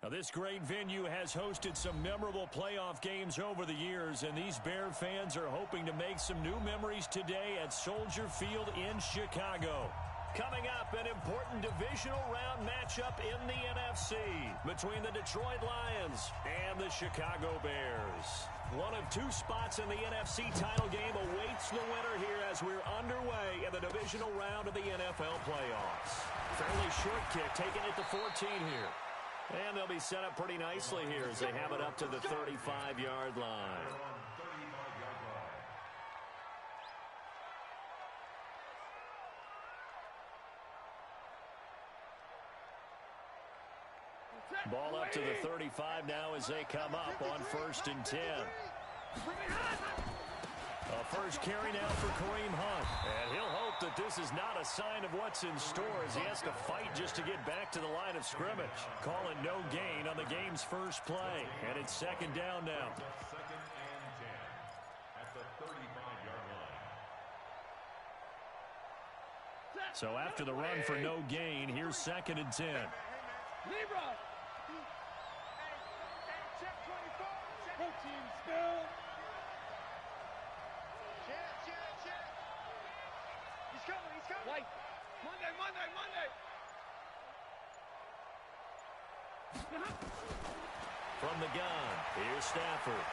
Now, this great venue has hosted some memorable playoff games over the years, and these Bear fans are hoping to make some new memories today at Soldier Field in Chicago. Coming up, an important divisional round matchup in the NFC between the Detroit Lions and the Chicago Bears. One of two spots in the NFC title game awaits the winner here as we're underway in the divisional round of the NFL playoffs. Fairly short kick, taking it to 14 here. And they'll be set up pretty nicely here as they have it up to the 35-yard line. Ball up to the 35 now as they come up on 1st and 10. A first carry now for Kareem Hunt. And he'll hope that this is not a sign of what's in store as he has to fight just to get back to the line of scrimmage. Call it no gain on the game's first play. And it's 2nd down now. Second and 10 at the 35-yard line. So after the run for no gain, here's 2nd and 10. Libra. Check 24. Protein spill. Check. He's coming. White. Monday. From the gun, here's Stafford.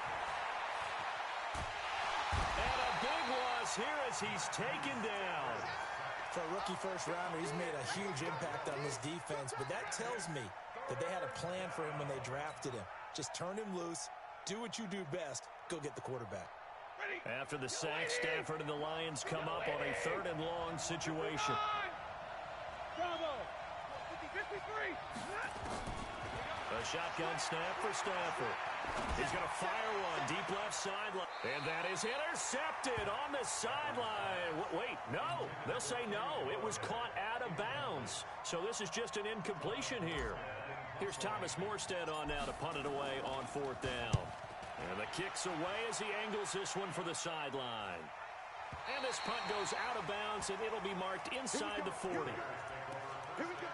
And a big loss here as he's taken down. For a rookie first-rounder, he's made a huge impact on this defense, but that tells me that they had a plan for him when they drafted him. Just turn him loose, do what you do best, go get the quarterback. After the sack, Stafford and the Lions come up on a 3rd and long situation. Bravo. 53. A shotgun snap for Stafford. He's going to fire one deep left sideline. And that is intercepted on the sideline. Wait, no. They'll say no. It was caught out of bounds. So this is just an incompletion here. Here's Thomas Morstead on now to punt it away on 4th down. And the kick's away as he angles this one for the sideline. And this punt goes out of bounds, and it'll be marked inside the 40. Here we go.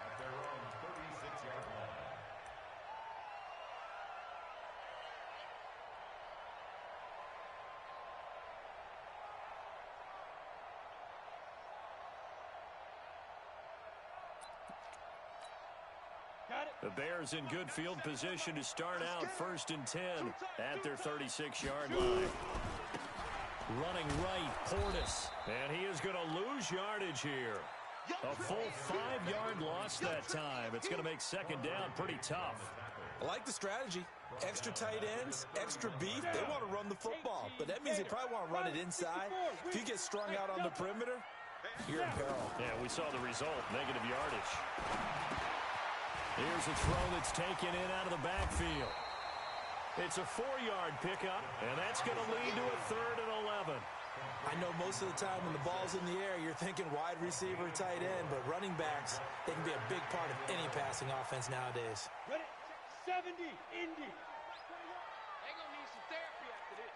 At their own 36-yard line. The Bears in good field position to start out 1st and 10 at their 36-yard line. Running right, Portis. And he is going to lose yardage here. A full 5-yard loss that time. It's going to make 2nd down pretty tough. I like the strategy. Extra tight ends, extra beef. They want to run the football, but that means they probably want to run it inside. If you get strung out on the perimeter, you're in peril. Yeah, we saw the result, negative yardage. Here's a throw that's taken in out of the backfield. It's a 4-yard pickup, and that's going to lead to a 3rd and 11. I know most of the time when the ball's in the air, you're thinking wide receiver, tight end, but running backs, they can be a big part of any passing offense nowadays. Ready? 70, Indy. They're going to need some therapy after this.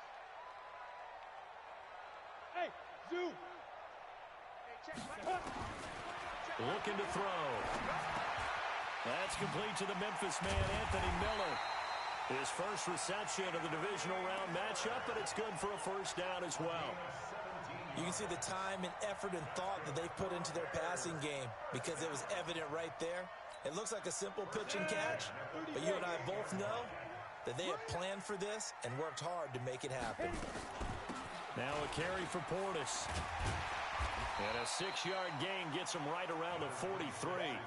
Hey, Zoo. Looking to throw. That's complete to the Memphis man, Anthony Miller. His first reception of the divisional round matchup, but it's good for a 1st down as well. You can see the time and effort and thought that they've put into their passing game because it was evident right there. It looks like a simple pitch and catch, but you and I both know that they have planned for this and worked hard to make it happen. Now a carry for Portis. And a 6-yard gain gets him right around the 43.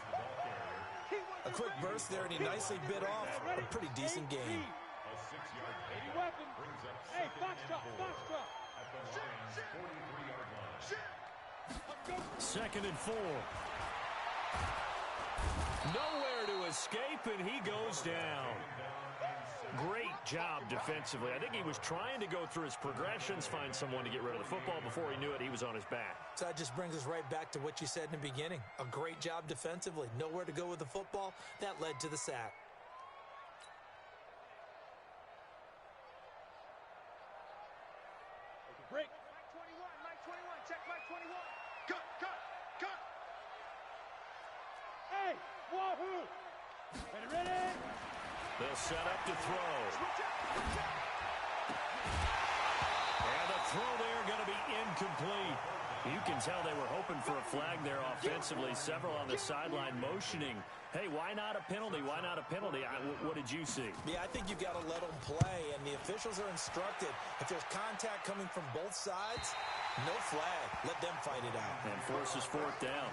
A quick burst there, and he nicely bit off a pretty decent gain. A 6-yard gain Weapon. brings up Hey, 2nd box and drop, 4 box drop. at the Lions' 43-yard line. 2nd and 4. Nowhere to escape, and he goes down. Great job defensively. I think he was trying to go through his progressions, find someone to get rid of the football. Before he knew it, he was on his back. So that just brings us right back to what you said in the beginning. A great job defensively. Nowhere to go with the football. That led to the sack. Break. Mike 21. Check Mike 21. Cut. Hey, wahoo. They'll set up to throw. And the throw there going to be incomplete. You can tell they were hoping for a flag there offensively. Several on the sideline motioning. Hey, why not a penalty? Why not a penalty? What did you see? Yeah, I think you've got to let them play, and the officials are instructed. If there's contact coming from both sides, no flag. Let them fight it out. And forces fourth down.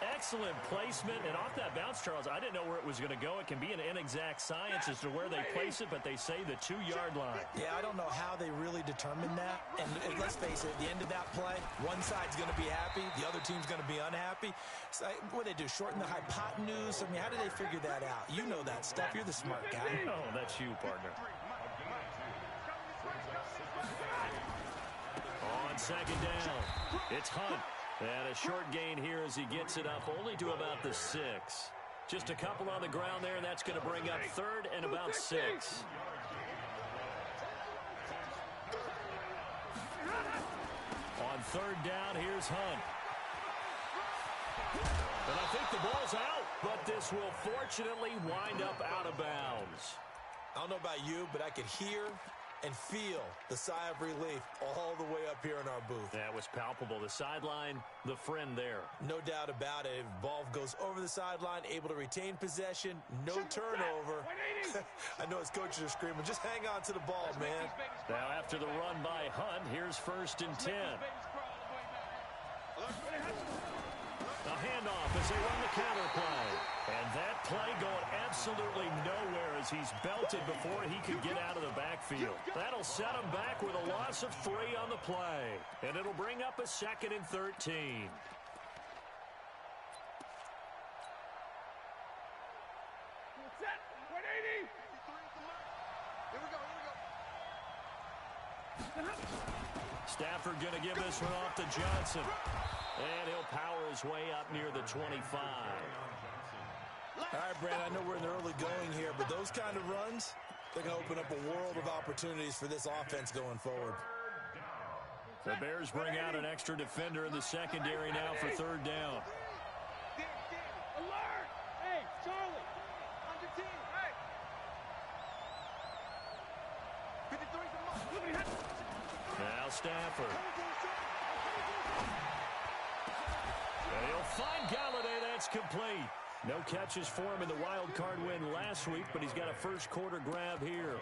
Excellent placement. And off that bounce, Charles, I didn't know where it was going to go. It can be an inexact science as to where they place it, but they say the 2-yard line. Yeah, I don't know how they really determined that. And let's face it, at the end of that play, one side's going to be happy, the other team's going to be unhappy. So, what do they do, shorten the hypotenuse? I mean, how do they figure that out? You know that stuff. You're the smart guy. Oh, that's you, partner. On second down, it's Hunt. And a short gain here as he gets it up only to about the 6. Just a couple on the ground there, and that's going to bring up third and about 6. On third down, here's Hunt. And I think the ball's out, but this will fortunately wind up out of bounds. I don't know about you, but I could hear and feel the sigh of relief all the way up here in our booth. That was palpable. The sideline, the friend there. No doubt about it. Ball goes over the sideline, able to retain possession, no turnover. I know his coaches are screaming, just hang on to the ball, man. Now after the run by Hunt, here's 1st and 10. A handoff as they run the counter play. And that play going absolutely nowhere as he's belted before he could get out of the backfield. That'll set him back with a loss of 3 on the play. And it'll bring up a 2nd and 13. Stafford going to give this one off to Johnson. And he'll power his way up near the 25. All right, Brad, I know we're in the early going here, but those kind of runs, they're going to open up a world of opportunities for this offense going forward. The Bears bring out an extra defender in the secondary now for third down. Alert! Hey, Charlie! On your team! Hey! 53's Now Stafford. And he'll find Galladay. That's complete. No catches for him in the wild card win last week, but he's got a first quarter grab here.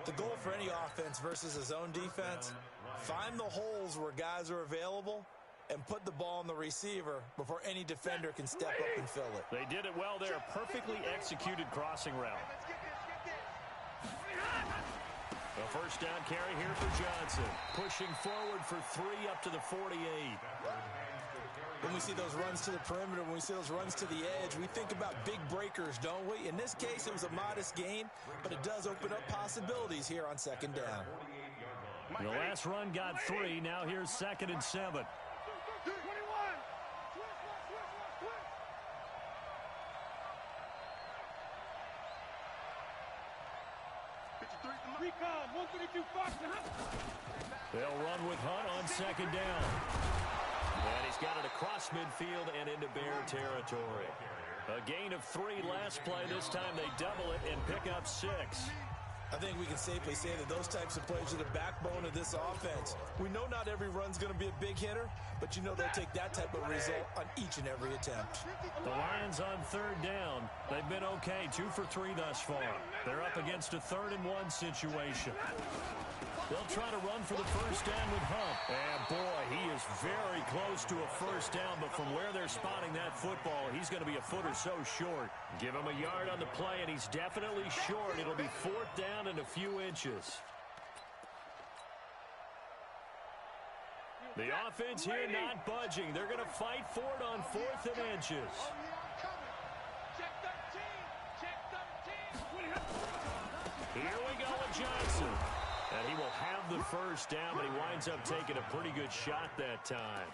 The goal for any offense versus his own defense, find the holes where guys are available and put the ball on the receiver before any defender can step up and fill it. They did it well there. Perfectly executed crossing route. A first down carry here for Johnson. Pushing forward for 3 up to the 48. When we see those runs to the perimeter, when we see those runs to the edge, we think about big breakers, don't we? In this case, it was a modest gain, but it does open up possibilities here on second down. The last run got 3. Now here's 2nd and 7. They'll run with Hunt on second down. And he's got it across midfield and into Bear territory. A gain of 3 last play. This time they double it and pick up 6. I think we can safely say that those types of plays are the backbone of this offense. We know not every run's going to be a big hitter, but you know they'll take that type of result on each and every attempt. The Lions on third down. They've been okay, 2 for 3 thus far. They're up against a 3rd and 1 situation. They'll try to run for the first down with Hunt. And boy, he is very close to a first down, but from where they're spotting that football, he's going to be a foot or so short. Give him a yard on the play, and he's definitely short. It'll be 4th down and a few inches. The offense here not budging. They're going to fight for it on 4th and inches. Here we go with Johnson. And he will have the first down, but he winds up taking a pretty good shot that time.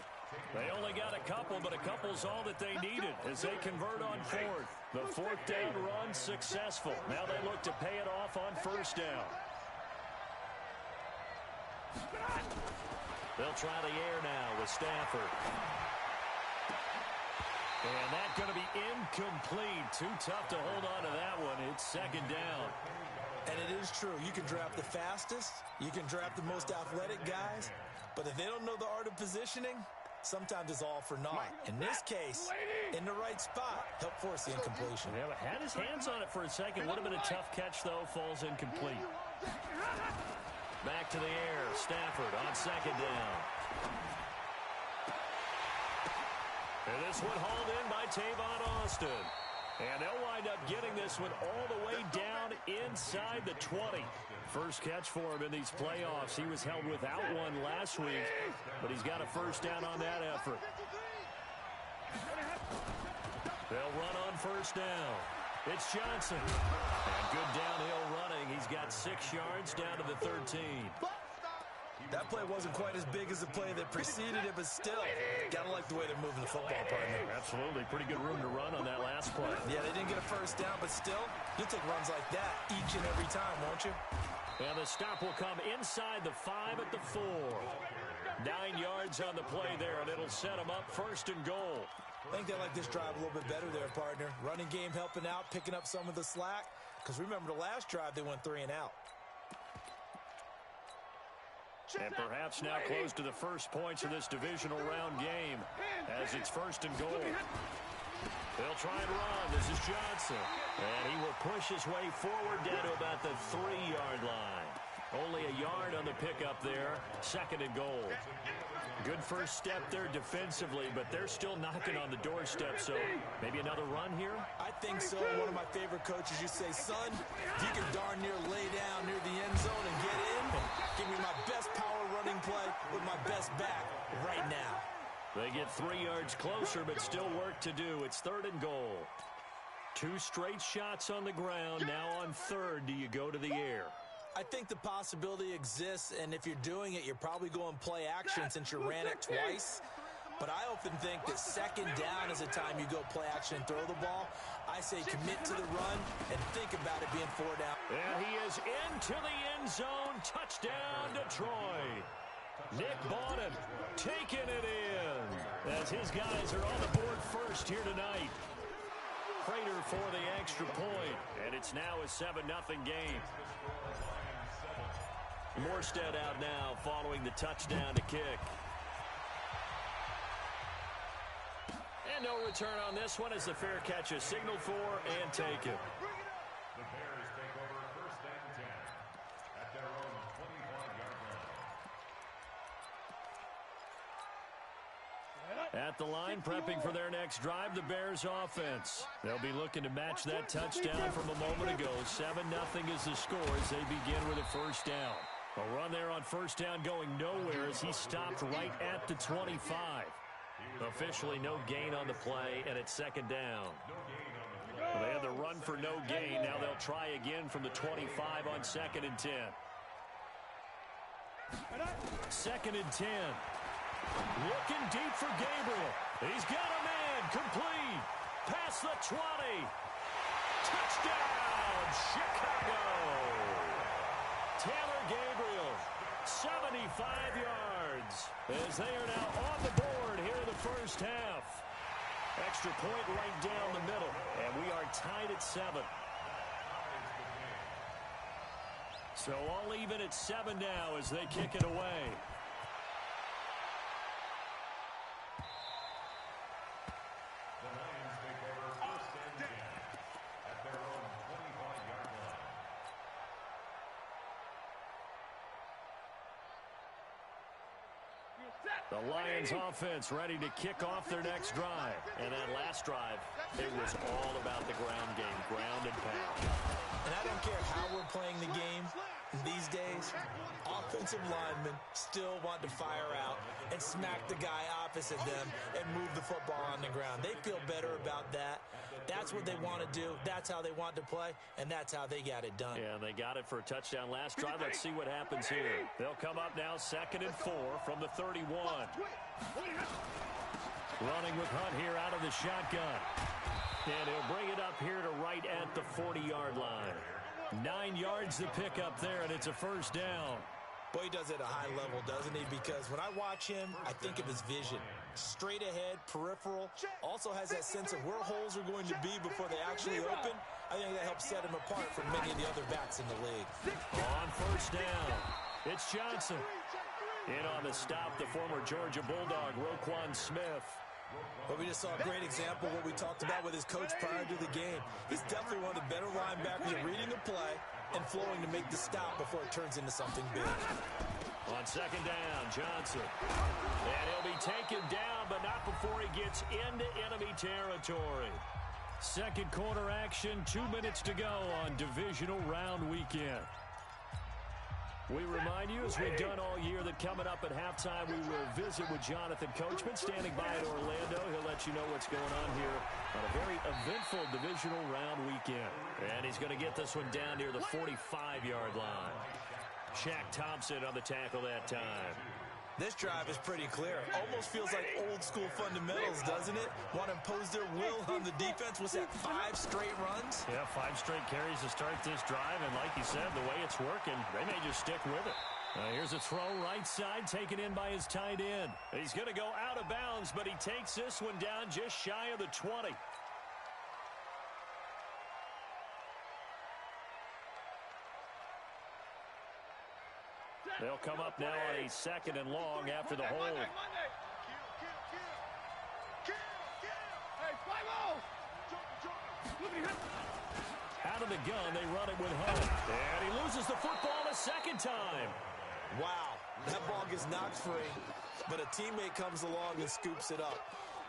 They only got a couple, but a couple's all that they needed as they convert on 4th. The 4th down run successful. Now they look to pay it off on first down. They'll try the air now with Stafford. And that's going to be incomplete. Too tough to hold on to that one. It's second down. And it is true. You can draft the fastest. You can draft the most athletic guys. But if they don't know the art of positioning, sometimes it's all for naught. In this case, in the right spot, help force the incompletion. Yeah, but had his hands on it for a second. Would have been a tough catch, though. Falls incomplete. Back to the air. Stafford on second down. And this one hauled in by Tavon Austin. And they'll wind up getting this one all the way down inside the 20. First catch for him in these playoffs. He was held without one last week, but he's got a first down on that effort. They'll run on first down. It's Johnson. And good downhill running. He's got 6 yards down to the 13. That play wasn't quite as big as the play that preceded it, but still, gotta like the way they're moving the football, partner. Absolutely. Pretty good room to run on that last play. Yeah, they didn't get a first down, but still, you'll take runs like that each and every time, won't you? And the stop will come inside the 5 at the 4. 9 yards on the play there, and it'll set them up first and goal. I think they like this drive a little bit better there, partner. Running game helping out, picking up some of the slack. Because remember, the last drive, they went 3 and out. And perhaps now close to the first points of this divisional round game as it's first and goal. They'll try and run. This is Johnson. And he will push his way forward down to about the 3-yard line. Only a yard on the pickup there. Second and goal. Good first step there defensively, but they're still knocking on the doorstep, so maybe another run here? I think so. One of my favorite coaches used to say, son, if you can darn near lay down near the end zone and get in, give me my best power running play with my best back right now. They get 3 yards closer, but still work to do. It's third and goal. 2 straight shots on the ground. Now on third, do you go to the air? I think the possibility exists, and if you're doing it, you're probably going play action since you ran it twice. But I often think that second down is the time you go play action and throw the ball. I say commit to the run and think about it being 4 down. And he is into the end zone. Touchdown, Detroit. Nick Bawden taking it in as his guys are on the board first here tonight. Prater for the extra point, and it's now a 7-0 game. Morstead out now following the touchdown to kick. And no return on this one as the fair catch is signaled for and taken. The Bears take over first and 10 at their own 25-yard line. At the line, prepping for their next drive, the Bears offense. They'll be looking to match that touchdown from a moment ago. 7-0 is the score as they begin with a first down. A run there on first down going nowhere as he stopped right at the 25. Officially no gain on the play, and it's second down. Well, they had the run for no gain. Now they'll try again from the 25 on second and 10. Second and 10. Looking deep for Gabriel. He's got a man. Complete. Past the 20. Touchdown, Chicago. Taylor Gabriel, 75 yards, as they are now on the board here in the first half. Extra point right down the middle, and we are tied at 7. So all even at 7 now as they kick it away. The Lions take over first and 10 at their own 25-yard line. The Lions offense ready to kick off their next drive. And that last drive, it was all about the ground game, ground and pound. And I don't care how we're playing the game these days, offensive linemen still want to fire out and smack the guy opposite them and move the football on the ground. They feel better about that. That's what they want to do. That's how they want to play, and that's how they got it done. Yeah, they got it for a touchdown last drive. Let's see what happens here. They'll come up now second and 4 from the 31. Running with Hunt here out of the shotgun. And he'll bring it up here to right at the 40-yard line. 9 yards to pick up there, and it's a first down. Boy, he does it at a high level, doesn't he? Because when I watch him, I think of his vision. Straight ahead, peripheral. Also has that sense of where holes are going to be before they actually open. I think that helps set him apart from many of the other backs in the league. On first down, it's Johnson. In on the stop, the former Georgia Bulldog, Roquan Smith. But we just saw a great example of what we talked about with his coach prior to the game. He's definitely one of the better linebackers at reading a play and flowing to make the stop before it turns into something big. On second down, Johnson. And he'll be taken down, but not before he gets into enemy territory. Second quarter action, 2 minutes to go on Divisional Round Weekend. We remind you, as we've done all year, that coming up at halftime, we will visit with Jonathan Coachman, standing by in Orlando. He'll let you know what's going on here on a very eventful Divisional Round Weekend. And he's going to get this one down near the 45-yard line. Shaq Thompson on the tackle that time. This drive is pretty clear. Almost feels like old-school fundamentals, doesn't it? Want to impose their will on the defense. What's that, 5 straight runs? Yeah, 5 straight carries to start this drive. And like you said, the way it's working, they may just stick with it. Here's a throw right side, taken in by his tight end. He's going to go out of bounds, but he takes this one down just shy of the 20. They'll come up now on a second and long after the hold. Out of the gun, they run it with Hunt. And he loses the football a second time. Wow, that ball gets knocked free, but a teammate comes along and scoops it up.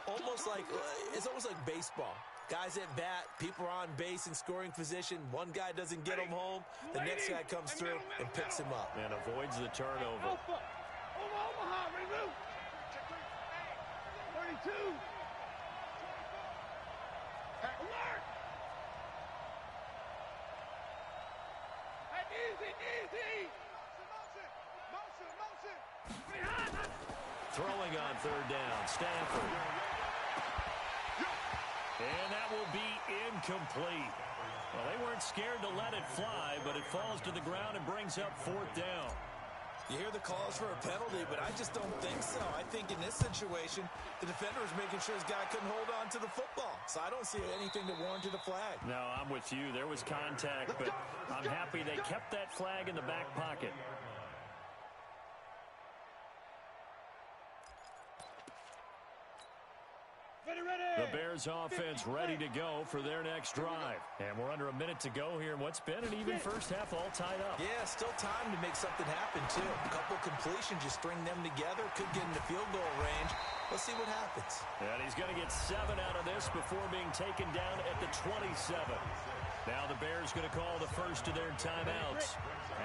It's almost like baseball. Guys at bat, people are on base in scoring position. One guy doesn't get him home. The next guy comes through and picks him up. And avoids the turnover. Omaha, remove. 32. Alert. Easy. Motion. Throwing on third down, Stanford. And that will be incomplete. Well, they weren't scared to let it fly, but it falls to the ground and brings up fourth down. You hear the calls for a penalty, but I just don't think so. I think in this situation, the defender was making sure his guy couldn't hold on to the football. So I don't see anything to warrant a flag. No, I'm with you. There was contact, but I'm happy they kept that flag in the back pocket. The Bears offense ready to go for their next drive. And we're under a minute to go here in what's been an even first half all tied up. Yeah, still time to make something happen, too. A couple completions, you string them together, could get into field goal range. Let's see what happens. And he's going to get 7 out of this before being taken down at the 27. Now the Bears going to call the first of their timeouts,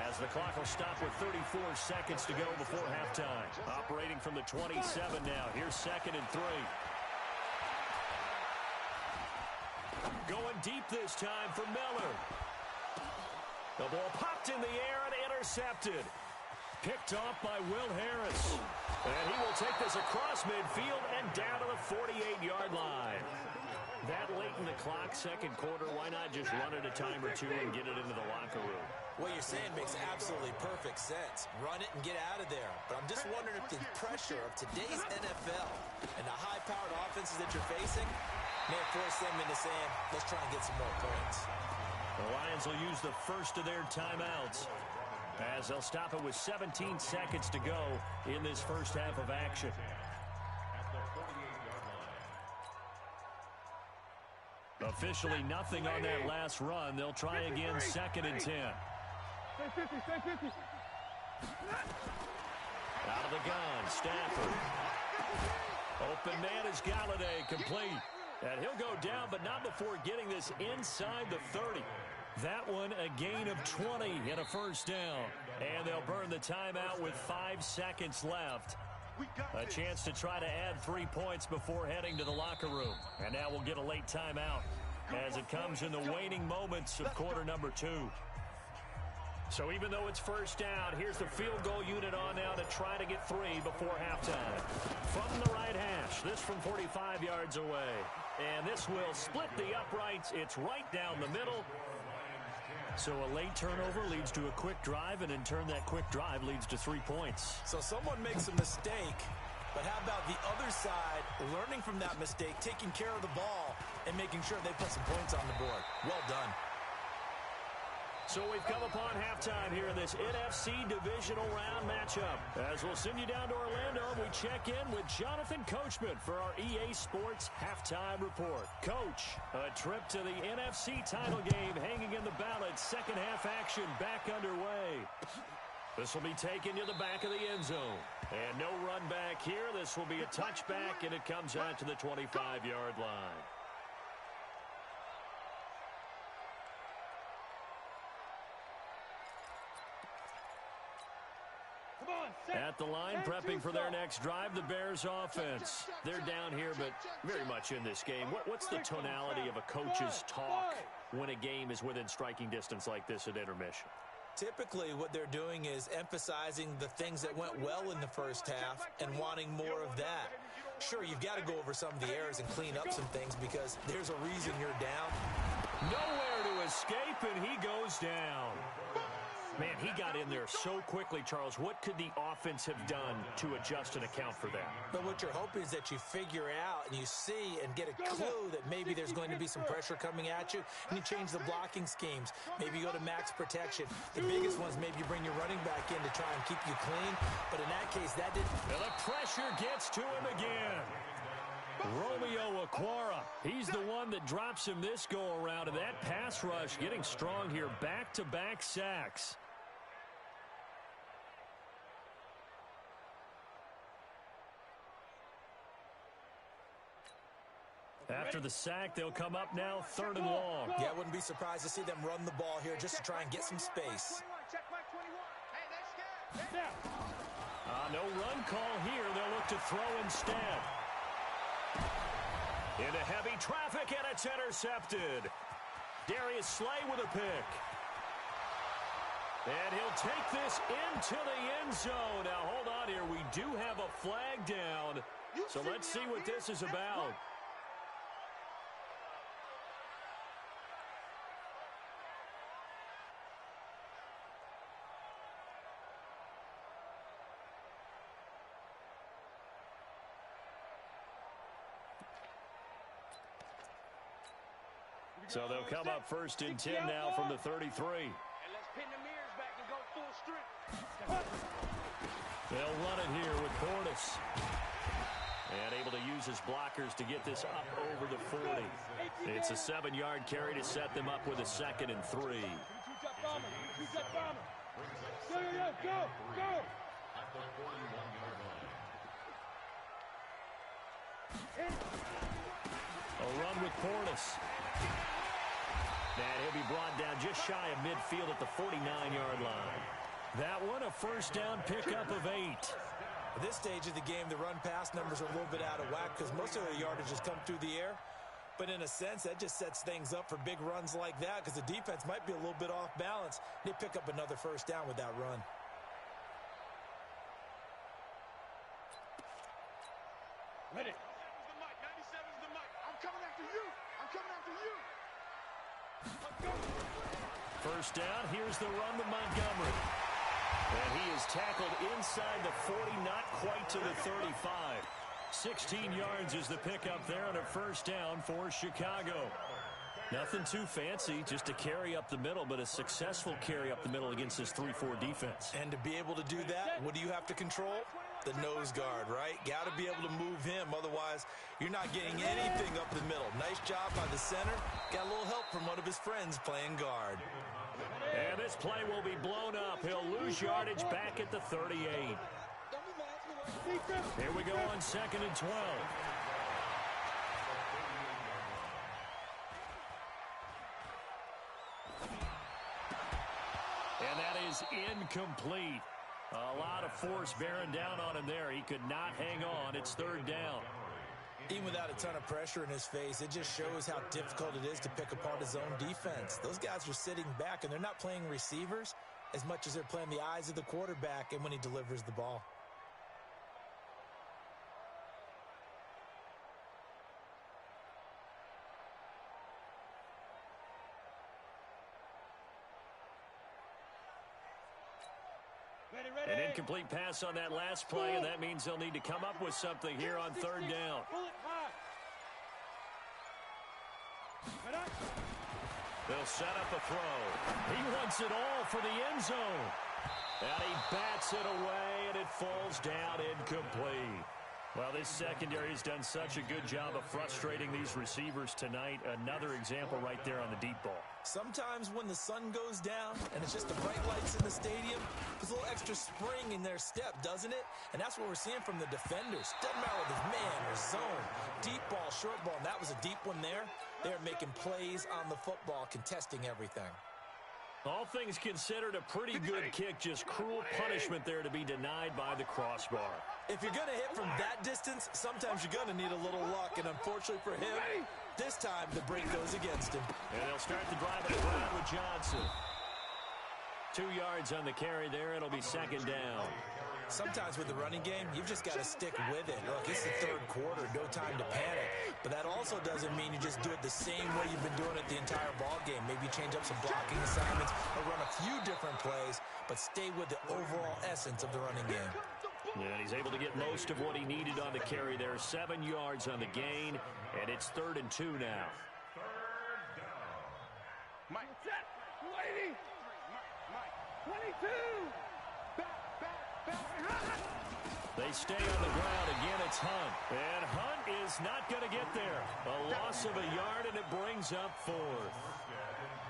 as the clock will stop with 34 seconds to go before halftime. Operating from the 27 now. Here's 2nd and 3. Going deep this time for Miller. The ball popped in the air and intercepted. Picked off by Will Harris. And he will take this across midfield and down to the 48-yard line. That late in the clock, second quarter, why not just run it a time or two and get it into the locker room? What you're saying makes absolutely perfect sense. Run it and get out of there. But I'm just wondering if the pressure of today's NFL and the high-powered offenses that you're facing may force them into saying, let's try and get some more points. The Lions will use the first of their timeouts, as they'll stop it with 17 seconds to go in this first half of action. Officially nothing on that last run. They'll try again, 2nd and 10. Stay 50. Out of the gun, Stafford. Open man is Galladay, complete. And he'll go down, but not before getting this inside the 30. That one a gain of 20 and a first down. And they'll burn the timeout with 5 seconds left. A chance to try to add 3 points before heading to the locker room. And now we'll get a late timeout as it comes in the waning moments of quarter number 2. So even though it's first down, here's the field goal unit on now to try to get 3 before halftime. From the right hash, this from 45 yards away. And this will split the uprights. It's right down the middle. So a late turnover leads to a quick drive, and in turn that quick drive leads to 3 points. So someone makes a mistake, but how about the other side learning from that mistake, taking care of the ball, and making sure they put some points on the board? Well done. So we've come upon halftime here in this NFC Divisional Round matchup. As we'll send you down to Orlando, we check in with Jonathan Coachman for our EA Sports Halftime Report. Coach, a trip to the NFC title game hanging in the balance. Second half action back underway. This will be taken to the back of the end zone. And no run back here. This will be a touchback, and it comes out to the 25-yard line. At the line, prepping for their next drive, the Bears offense. They're down here, but very much in this game. What's the tonality of a coach's talk when a game is within striking distance like this at intermission? Typically, what they're doing is emphasizing the things that went well in the first half and wanting more of that. Sure, you've got to go over some of the errors and clean up some things because there's a reason you're down. Nowhere to escape, and he goes down. Man, he got in there so quickly, Charles. What could the offense have done to adjust and account for that? But what you're hoping is that you figure out and you see and get a clue that maybe there's going to be some pressure coming at you, and you change the blocking schemes. Maybe you go to max protection. The biggest ones, maybe you bring your running back in to try and keep you clean. But in that case, that didn't. And the pressure gets to him again. Romeo Okwara, he's the one that drops him this go-around, and that pass rush getting strong here. Back-to-back sacks. After the sack, they'll come up now, 3rd and long. Yeah, I wouldn't be surprised to see them run the ball here just to try and get some space. No run call here. They'll look to throw instead. Into heavy traffic, and it's intercepted. Darius Slay with a pick. And he'll take this into the end zone. Now, hold on here. We do have a flag down. So let's see what this is about. So they'll come up 1st and 10 now from the 33. And let's pin the mirrors back and go full strength. They'll run it here with Portis. And able to use his blockers to get this up over the 40. It's a 7-yard carry to set them up with a 2nd and 3. Go! A run with Portis. And he'll be brought down just shy of midfield at the 49-yard line. That one, a 1st down pickup of 8. At this stage of the game, the run-pass numbers are a little bit out of whack because most of their yardage has come through the air. But in a sense, that just sets things up for big runs like that because the defense might be a little bit off balance. They pick up another 1st down with that run. Ready. 97's the mic. I'm coming after you. I'm coming after you. 1st down. Here's the run to Montgomery. And he is tackled inside the 40, not quite to the 35. 16 yards is the pickup there on a 1st down for Chicago. Nothing too fancy, just a carry up the middle, but a successful carry up the middle against this 3-4 defense. And to be able to do that, what do you have to control? The nose guard, right? Got to be able to move him. Otherwise, you're not getting anything up the middle. Nice job by the center. Got a little help from one of his friends playing guard. And this play will be blown up. He'll lose yardage back at the 38. Here we go on 2nd and 12. And that is incomplete. A lot of force bearing down on him there. He could not hang on. It's 3rd down. Even without a ton of pressure in his face, it just shows how difficult it is to pick apart his own defense. Those guys are sitting back, and they're not playing receivers as much as they're playing the eyes of the quarterback and when he delivers the ball. An incomplete pass on that last play, and that means they'll need to come up with something here on third down. They'll set up a throw. He wants it all for the end zone. And he bats it away, and it falls down incomplete. Well, this secondary has done such a good job of frustrating these receivers tonight. Another example right there on the deep ball. Sometimes when the sun goes down and it's just the bright lights in the stadium, there's a little extra spring in their step, doesn't it? And that's what we're seeing from the defenders. Doesn't matter whether it's man or zone, deep ball, short ball, and that was a deep one there. They're making plays on the football, contesting everything. All things considered, a pretty good kick. Just cruel punishment there to be denied by the crossbar. If you're going to hit from that distance, sometimes you're going to need a little luck. And unfortunately for him, this time the break goes against him. And they'll start the drive at the ground with Johnson. 2 yards on the carry there. It'll be second down. Sometimes with the running game, you've just got to stick with it. Look, it's the third quarter, no time to panic. But that also doesn't mean you just do it the same way you've been doing it the entire ball game. Maybe change up some blocking assignments or run a few different plays, but stay with the overall essence of the running game. Yeah, and he's able to get most of what he needed on the carry there. 7 yards on the gain, and it's 3rd and 2 now. Mike, 280. Mike, 22. They stay on the ground. Again, it's Hunt. And Hunt is not going to get there. A loss of a yard, and it brings up 4th.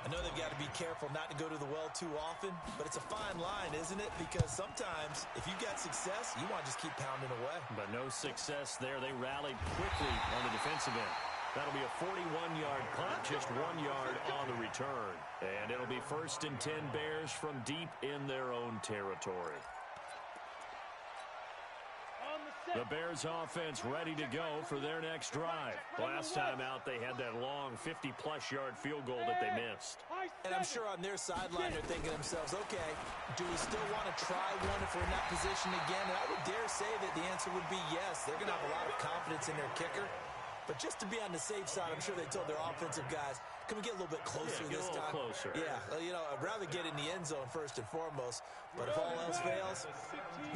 I know they've got to be careful not to go to the well too often, but it's a fine line, isn't it? Because sometimes, if you've got success, you want to just keep pounding away. But no success there. They rallied quickly on the defensive end. That'll be a 41-yard punt, just 1 yard on the return. And it'll be 1st and 10 Bears from deep in their own territory. The Bears offense ready to go for their next drive. Last time out, they had that long 50-plus yard field goal that they missed. And I'm sure on their sideline they're thinking to themselves, okay, do we still want to try one if we're in that position again? And I would dare say that the answer would be yes. They're going to have a lot of confidence in their kicker. But just to be on the safe side, I'm sure they told their offensive guys, can we get a little bit closer this time? Closer. Yeah, you know, I'd rather get in the end zone first and foremost. But if all else fails,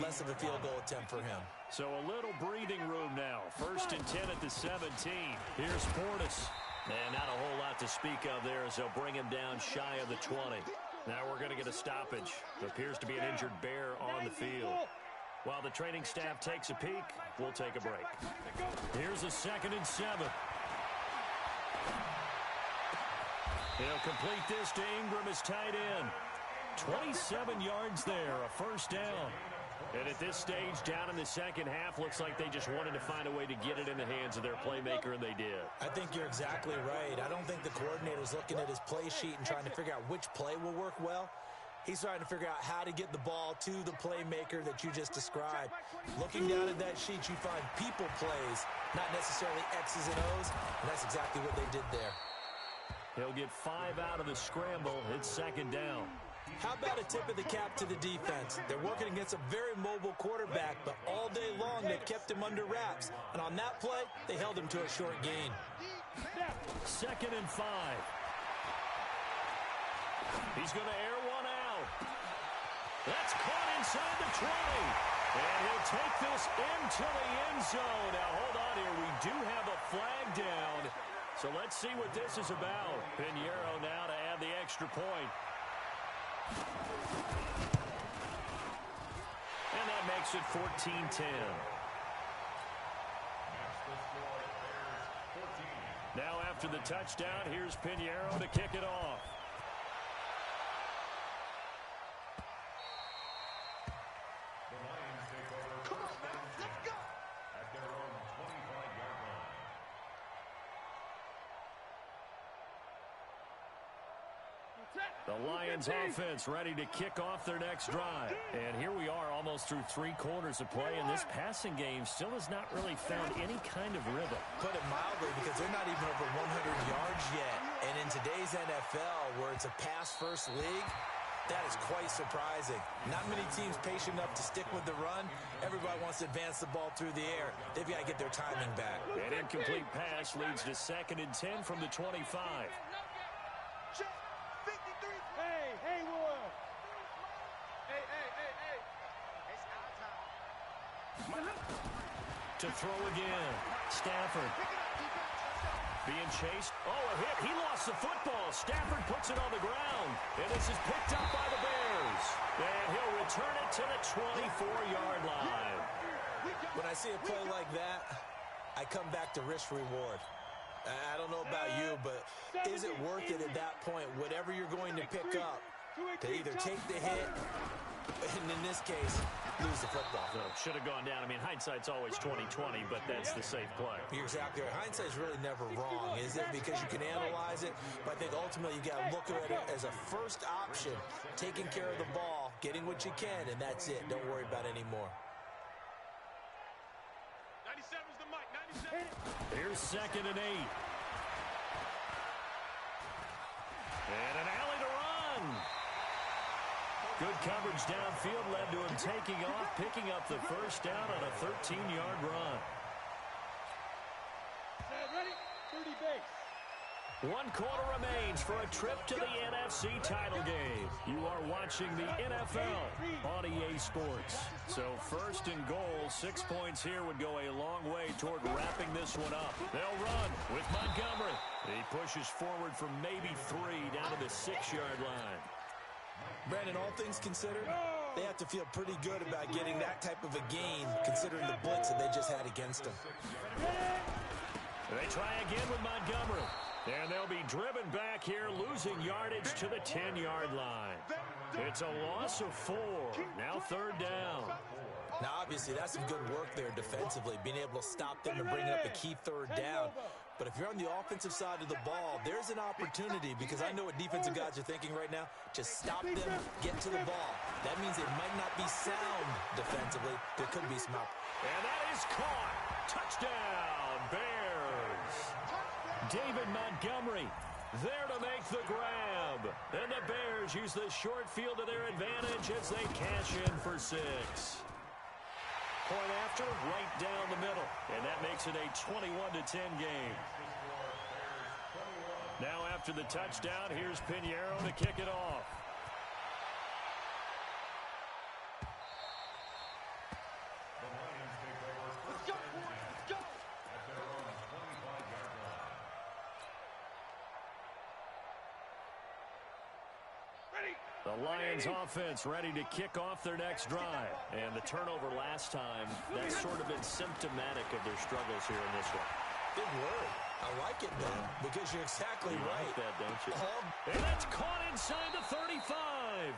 less of a field goal attempt for him. So a little breathing room now. 1st and 10 at the 17. Here's Portis. And not a whole lot to speak of there as they'll bring him down shy of the 20. Now we're going to get a stoppage. There appears to be an injured Bear on the field. While the training staff takes a peek, we'll take a break. Here's a 2nd and 7. He'll complete this to Ingram as tight end. 27 yards there, a 1st down. And at this stage, down in the second half, looks like they just wanted to find a way to get it in the hands of their playmaker, and they did. I think you're exactly right. I don't think the coordinator's looking at his play sheet and trying to figure out which play will work well. He's trying to figure out how to get the ball to the playmaker that you just described. Looking down at that sheet, you find people plays, not necessarily X's and O's, and that's exactly what they did there. He'll get 5 out of the scramble. It's 2nd down. How about a tip of the cap to the defense? They're working against a very mobile quarterback, but all day long they kept him under wraps. And on that play, they held him to a short gain. 2nd and 5. He's going to air one out. That's caught inside the 20. And he'll take this into the end zone. Now, hold on here. We do have a flag down. So let's see what this is about. Pinheiro now to add the extra point. And that makes it 14-10. Now after the touchdown, here's Pinheiro to kick it off. The Lions offense ready to kick off their next drive. And here we are almost through 3 quarters of play, and this passing game still has not really found any kind of rhythm. Put it mildly, because they're not even over 100 yards yet. And in today's NFL, where it's a pass-first league, that is quite surprising. Not many teams patient enough to stick with the run. Everybody wants to advance the ball through the air. They've got to get their timing back. An incomplete pass leads to 2nd and 10 from the 25. To throw again. Stafford. Being chased. Oh, a hit. He lost the football. Stafford puts it on the ground. And this is picked up by the Bears. And he'll return it to the 24-yard line. When I see a play like that, I come back to risk-reward. I don't know about you, but is it worth it at that point, whatever you're going to pick up, to either take the hit, and in this case, lose the football? So should have gone down. I mean, hindsight's always 20/20, but that's the safe play. You're exactly right. Hindsight's really never wrong, is it? Because you can analyze it, but I think ultimately you got to look at it as a first option, taking care of the ball, getting what you can, and that's it. Don't worry about any more. 97's the mic. 97. Here's 2nd and 8. And an alley to run. Good coverage downfield led to him taking off, picking up the first down on a 13-yard run. Ready? 30 base. 1 quarter remains for a trip to the NFC title game. You are watching the NFL on EA Sports. So 1st and goal, 6 points here would go a long way toward wrapping this one up. They'll run with Montgomery. He pushes forward from maybe 3 down to the 6-yard line. Brandon, all things considered, they have to feel pretty good about getting that type of a gain, considering the blitz that they just had against them. They try again with Montgomery. And they'll be driven back here, losing yardage to the 10-yard line. It's a loss of 4. Now 3rd down. Now, obviously, that's some good work there defensively, being able to stop them and bringing up a key 3rd down. But if you're on the offensive side of the ball, there's an opportunity, because I know what defensive guys are thinking right now. Just stop them, get to the ball. That means it might not be sound defensively. There could be some And that is caught. Touchdown, Bears. David Montgomery there to make the grab. And the Bears use the short field to their advantage as they cash in for 6. Point after, right down the middle. And that makes it a 21-10 game. Now after the touchdown, here's Pinheiro to kick it off. The Lions offense ready to kick off their next drive. And the turnover last time, that's sort of been symptomatic of their struggles here in this one. Big word. I like it, man, because you're exactly right. Like that, don't you? And that's caught inside the 35.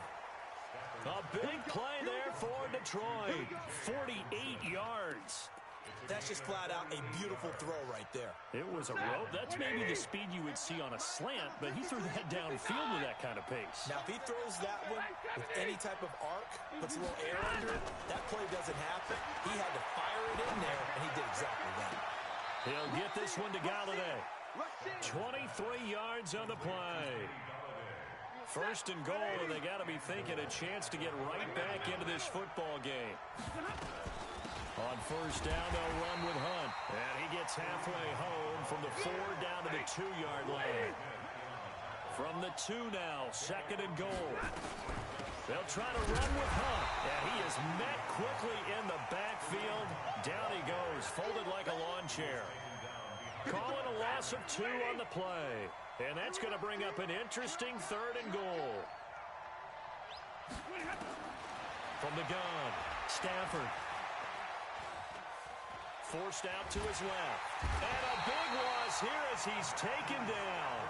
A big play there for Detroit. 48 yards. That's just flat out a beautiful throw right there. It was a rope. That's maybe the speed you would see on a slant, but he threw that downfield with that kind of pace. Now, if he throws that one with any type of arc, puts a little air under it, that play doesn't happen. He had to fire it in there, and he did exactly that. He'll get this one to Galladay. 23 yards on the play. 1st and goal, and they got to be thinking a chance to get right back into this football game. On 1st down, they'll run with Hunt. And he gets halfway home from the 4 down to the 2-yard line. From the 2 now, 2nd and goal. They'll try to run with Hunt. And he is met quickly in the backfield. Down he goes, folded like a lawn chair. Calling a loss of 2 on the play. And that's going to bring up an interesting 3rd and goal. From the gun, Stafford. Forced out to his left. And a big loss here as he's taken down.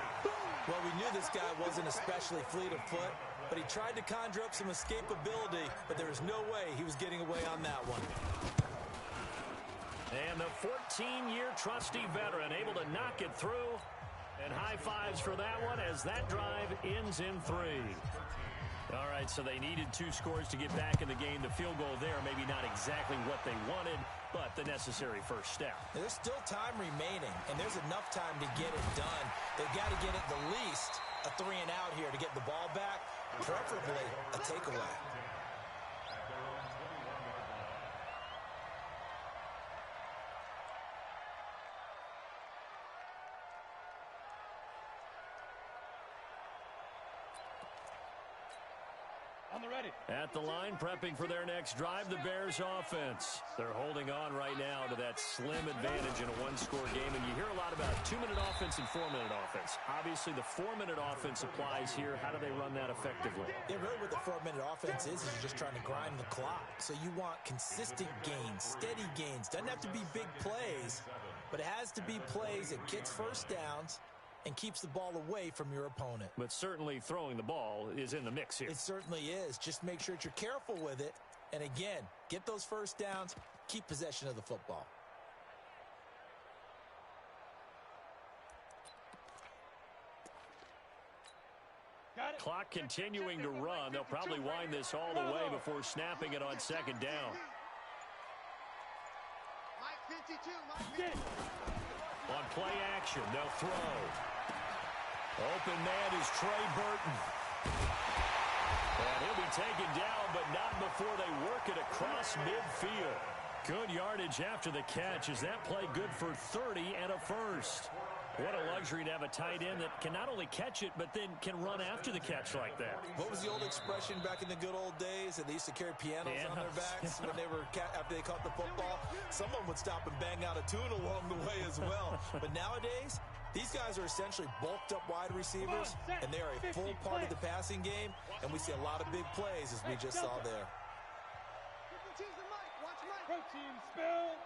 Well, we knew this guy wasn't especially fleet of foot, but he tried to conjure up some escapability, but there was no way he was getting away on that one. And the 14-year trusty veteran able to knock it through. And high fives for that one as that drive ends in 3. All right, so they needed 2 scores to get back in the game. The field goal there, maybe not exactly what they wanted, but the necessary first step. There's still time remaining, and there's enough time to get it done. They've got to get at the least a 3 and out here to get the ball back, preferably a takeaway. On the ready. At the line, prepping for their next drive, the Bears offense. They're holding on right now to that slim advantage in a one-score game, and you hear a lot about 2-minute offense and 4-minute offense. Obviously, the 4-minute offense applies here. How do they run that effectively? Yeah, really what the 4-minute offense is you're just trying to grind the clock. So you want consistent gains, steady gains. Doesn't have to be big plays, but it has to be plays that gets first downs and keeps the ball away from your opponent. But certainly throwing the ball is in the mix here. It certainly is. Just make sure that you're careful with it. And again, get those first downs, keep possession of the football. Clock continuing to run. They'll probably wind this all the way before snapping it on second down. On play action, they'll throw. Open man is Trey Burton. And he'll be taken down, but not before they work it across midfield. Good yardage after the catch. Is that play good for 30 and a first? What a luxury to have a tight end that can not only catch it, but then can run after the catch like that. What was the old expression back in the good old days? That they used to carry pianos on their backs when they were after they caught the football. Someone would stop and bang out a tune along the way as well. But nowadays, these guys are essentially bulked up wide receivers, and they are a full part of the passing game, and we see a lot of big plays as we just saw there. Protein spill.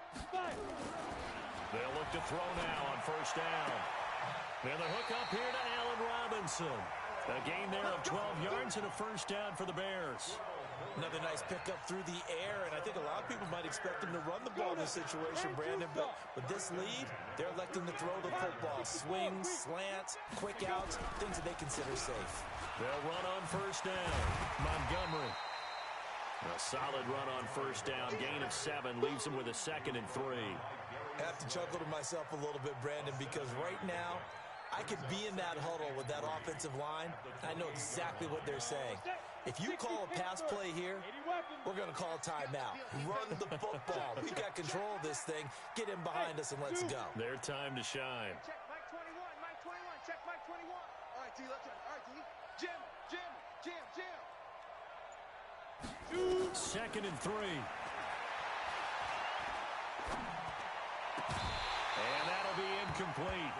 They'll look to throw now on first down. And the hook up here to Allen Robinson. A gain there of 12 yards and a first down for the Bears. Another nice pickup through the air, and I think a lot of people might expect him to run the ball in this situation, Brandon, but with this lead, they're electing to throw the football. Swings, slants, quick outs, things that they consider safe. They'll run on first down. Montgomery. A solid run on first down. Gain of 7 leaves him with a 2nd and 3. I have to chuckle to myself a little bit, Brandon, because right now, I could be in that huddle with that offensive line. I know exactly what they're saying. If you call a pass play here, we're going to call a timeout. Run the football. We've got control of this thing. Get in behind us and let's go. Their time to shine. Check Mike 21, Mike 21, check Mike 21. All right, D, let's go. All right, D. Jam. 2nd and 3. And that'll be incomplete.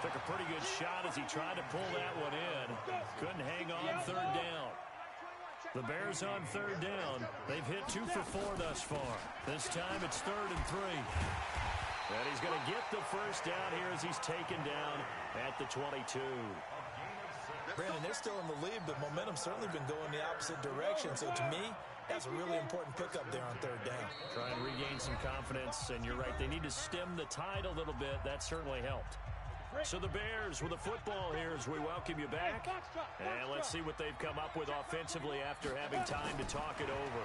Took a pretty good shot as he tried to pull that one in. Couldn't hang on third down. The Bears on third down. They've hit 2 for 4 thus far. This time it's 3rd and 3. And he's going to get the first down here as he's taken down at the 22. Brandon, they're still in the lead, but momentum's certainly been going the opposite direction. So to me, that's a really important pickup there on third down. Try and regain some confidence, and you're right. They need to stem the tide a little bit. That certainly helped. So the Bears with the football here as we welcome you back. And let's see what they've come up with offensively after having time to talk it over.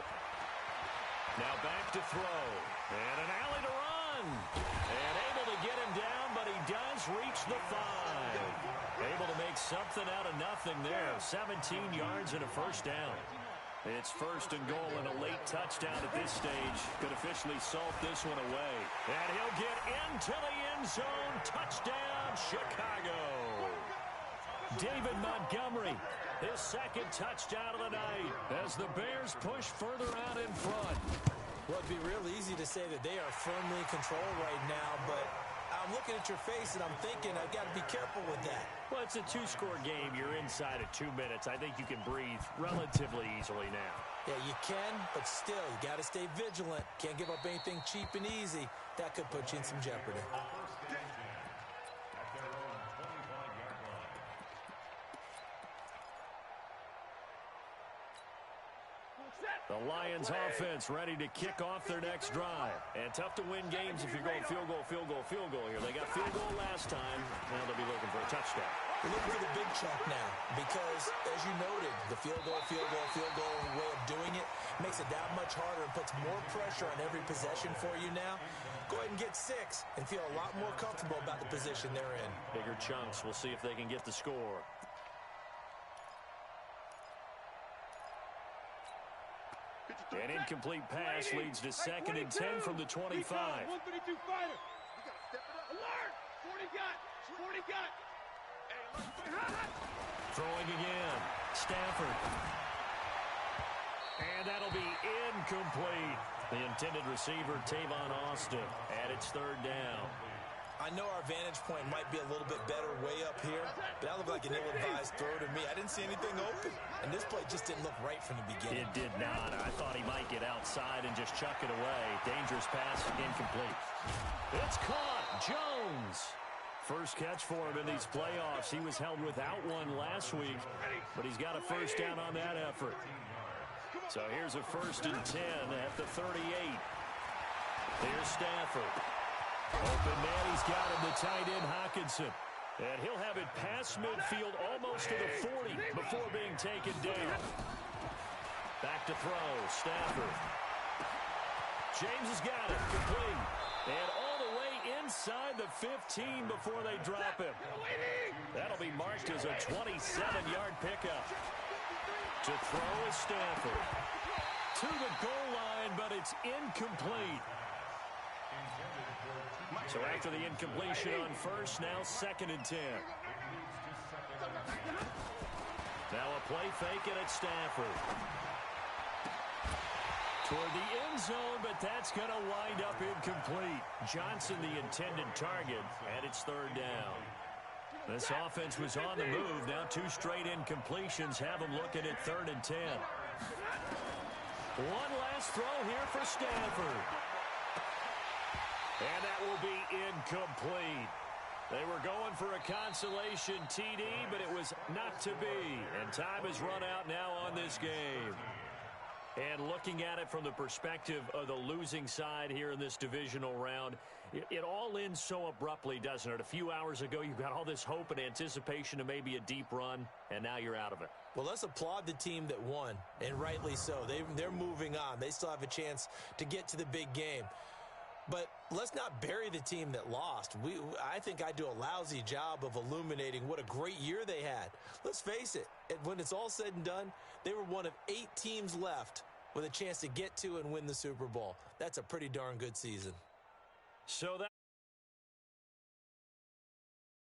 Now back to throw. And an alley to run. And able to get him down, but he does reach the 5. Able to make something out of nothing there. 17 yards and a first down. It's 1st and goal and a late touchdown at this stage. Could officially salt this one away. And he'll get into the end zone. Touchdown, Chicago. David Montgomery, his 2nd touchdown of the night as the Bears push further out in front. Well, it'd be real easy to say that they are firmly in control right now, but I'm looking at your face and I'm thinking I've got to be careful with that. Well, it's a 2-score game. You're inside of 2 minutes. I think you can breathe relatively easily now. Yeah, you can, but still, you got to stay vigilant. Can't give up anything cheap and easy. That could put you in some jeopardy. The Lions offense ready to kick off their next drive. And tough to win games if you're going field goal here. They got field goal last time. Now they'll be looking for a touchdown. We're looking for the big chunk now because, as you noted, the field goal way of doing it makes it that much harder and puts more pressure on every possession for you now. Go ahead and get 6 and feel a lot more comfortable about the position they're in. Bigger chunks. We'll see if they can get the score. An incomplete pass leads to 2nd and 10 from the 25. 132 fighter. You gotta step it up. Alert! 40 got. Throwing again. Stafford. And that'll be incomplete. The intended receiver, Tavon Austin, and it's third down. I know our vantage point might be a little bit better way up here, but that looked like an ill-advised throw to me. I didn't see anything open, and this play just didn't look right from the beginning. It did not. I thought he might get outside and just chuck it away. Dangerous pass, incomplete. It's caught. Jones. First catch for him in these playoffs. He was held without one last week, but he's got a first down on that effort. So here's a 1st and 10 at the 38. Here's Stafford. Open man, he's got him, the tight end, Hockenson. And he'll have it past midfield almost to the 40 before being taken down. Back to throw, Stafford. James has got it, complete. And all the way inside the 15 before they drop him. That'll be marked as a 27-yard pickup. To throw is Stafford. To the goal line, but it's incomplete. So after the incompletion on first, now 2nd and 10. Now a play fake, and it's Stafford. Toward the end zone, but that's going to wind up incomplete. Johnson, the intended target, and it's third down. This offense was on the move. Now 2 straight incompletions have them looking at 3rd and 10. One last throw here for Stafford. And that will be incomplete. They were going for a consolation TD, but it was not to be. And time has run out now on this game. And looking at it from the perspective of the losing side here in this divisional round, it all ends so abruptly, doesn't it? A few hours ago, you've got all this hope and anticipation of maybe a deep run, and now you're out of it. Well, let's applaud the team that won, and rightly so. They're moving on. They still have a chance to get to the big game. But let's not bury the team that lost. I think I do a lousy job of illuminating what a great year they had. Let's face it, when it's all said and done, they were one of 8 teams left with a chance to get to and win the Super Bowl. That's a pretty darn good season. So that